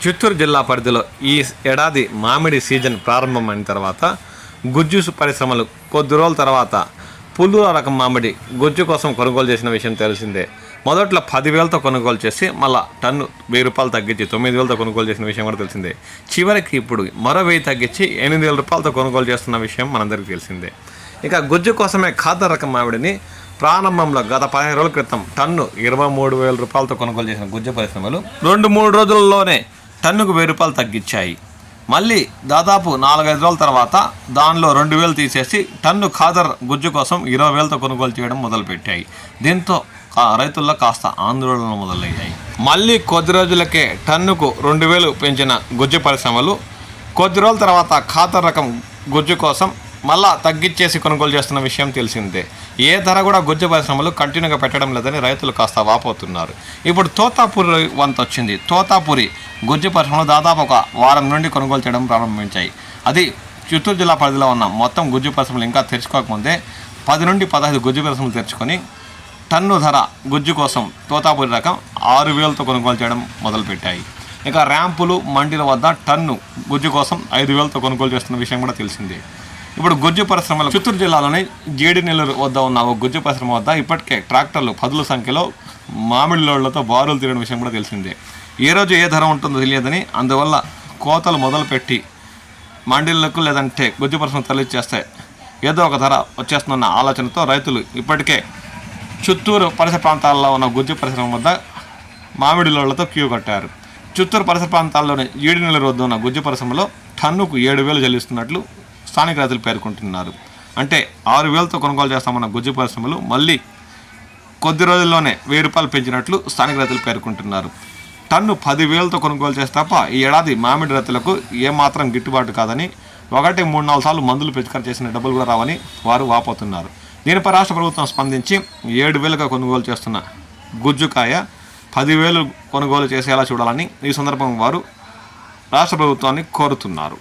చిత్తూరు జిల్లా పరిధిలో ఈ ఏడాది మామిడి సీజన్ ప్రారంభమైన తర్వాత గుజ్జు పరిశ్రమలు కొద్ది రోజుల తర్వాత పుల్లూరు రకం మామిడి గుజ్జు కోసం కొనుగోలు చేసిన విషయం తెలిసిందే. మొదట్లో 10,000తో కొనుగోలు చేసి మళ్ళీ టన్ను 1,000 రూపాయలు తగ్గించి 9,000తో కొనుగోలు చేసిన విషయం కూడా తెలిసిందే. చివరికి ఇప్పుడు మరో 1,000 తగ్గించి 8,000 రూపాయలతో కొనుగోలు చేస్తున్న విషయం మనందరికీ తెలిసిందే. ఇక గుజ్జు కోసమే ఖాదర్ రకం మామిడిని ప్రారంభంలో గత 15 రోజుల క్రితం టన్ను 23,000 రూపాయలతో కొనుగోలు చేసిన గుజ్జు పరిశ్రమలు 2-3 రోజుల్లోనే టన్నుకు 1,000 రూపాయలు తగ్గించాయి. మళ్ళీ దాదాపు 4-5 రోజుల తర్వాత దానిలో 2,000 తీసేసి టన్ను ఖాదర్ గుజ్జు కోసం 20,000తో కొనుగోలు చేయడం మొదలుపెట్టాయి. దీంతో రైతుల్లో కాస్త ఆందోళనలు మొదలయ్యాయి. మళ్ళీ కొద్ది రోజులకే టన్నుకు 2,000 పెంచిన గుజ్జు పరిశ్రమలు కొద్ది రోజుల తర్వాత ఖాదర్ రకం గుజ్జు కోసం మళ్ళా తగ్గించేసి కొనుగోలు చేస్తున్న విషయం తెలిసిందే. ఏ ధర కూడా గుజ్జు పరిశ్రమలు కంటిన్యూగా పెట్టడం లేదని రైతులు కాస్త వాపోతున్నారు. ఇప్పుడు తోతాపూరి వంతు వచ్చింది. తోతాపూరి గుజ్జు పరిశ్రమలు దాదాపు ఒక వారం నుండి కొనుగోలు చేయడం ప్రారంభించాయి. అది చిత్తూరు జిల్లా పరిధిలో ఉన్న మొత్తం గుజ్జు పరిశ్రమలు ఇంకా తెరుచుకోకముందే 10 నుండి 15 గుజ్జు పరిశ్రమలు తెరుచుకొని టన్ను ధర గుజ్జు కోసం తోతాపూరి రకం 6,000తో కొనుగోలు చేయడం మొదలుపెట్టాయి. ఇక ర్యాంపులు మండీల వద్ద టన్ను గుజ్జు కోసం 5,000తో కొనుగోలు చేస్తున్న విషయం కూడా తెలిసిందే. ఇప్పుడు గుజ్జు పరిశ్రమలు చిత్తూరు జిల్లాలోని జేడినెల్లూరు వద్ద ఉన్న ఒక గుజ్జు పరిశ్రమ వద్ద ఇప్పటికే ట్రాక్టర్లు 10ల సంఖ్యలో మామిడి లోడ్లతో బారులు తీరడం విషయం కూడా తెలిసిందే. ఏ రోజు ఏ ధర ఉంటుందో తెలియదని, అందువల్ల కోతలు మొదలుపెట్టి మండీలకు లేదంటే గుజ్జు పరిశ్రమ తరలిచ్చేస్తే ఏదో ఒక ధర వచ్చేస్తుందన్న ఆలోచనతో రైతులు ఇప్పటికే చిత్తూరు పరిసర ప్రాంతాల్లో ఉన్న గుజ్జు పరిశ్రమ వద్ద మామిడి లోడ్లతో క్యూ కట్టారు. చిత్తూరు పరిసర ప్రాంతాల్లోని జేడినెల్లూరు వద్ద ఉన్న గుజ్జు పరిశ్రమలో టన్నుకు 7,000 చెల్లిస్తున్నట్లు స్థానిక రైతులు పేర్కొంటున్నారు. అంటే 6,000తో కొనుగోలు చేస్తామన్న గుజ్జు పరిశ్రమలు మళ్ళీ కొద్ది రోజుల్లోనే 1,000 రూపాయలు పెంచినట్లు స్థానిక రైతులు పేర్కొంటున్నారు. టన్ను 10,000తో కొనుగోలు చేస్తే తప్ప ఈ ఏడాది మామిడి రైతులకు ఏమాత్రం గిట్టుబాటు కాదని, 1-3-4 సార్లు మందులు పిచికారీ చేసిన డబ్బులు కూడా రావని వారు వాపోతున్నారు. దీనిపై రాష్ట్ర ప్రభుత్వం స్పందించి 7,000గా కొనుగోలు చేస్తున్న గుజ్జుకాయ 10,000 కొనుగోలు చేసేలా చూడాలని ఈ సందర్భంగా వారు రాష్ట్ర ప్రభుత్వాన్ని కోరుతున్నారు.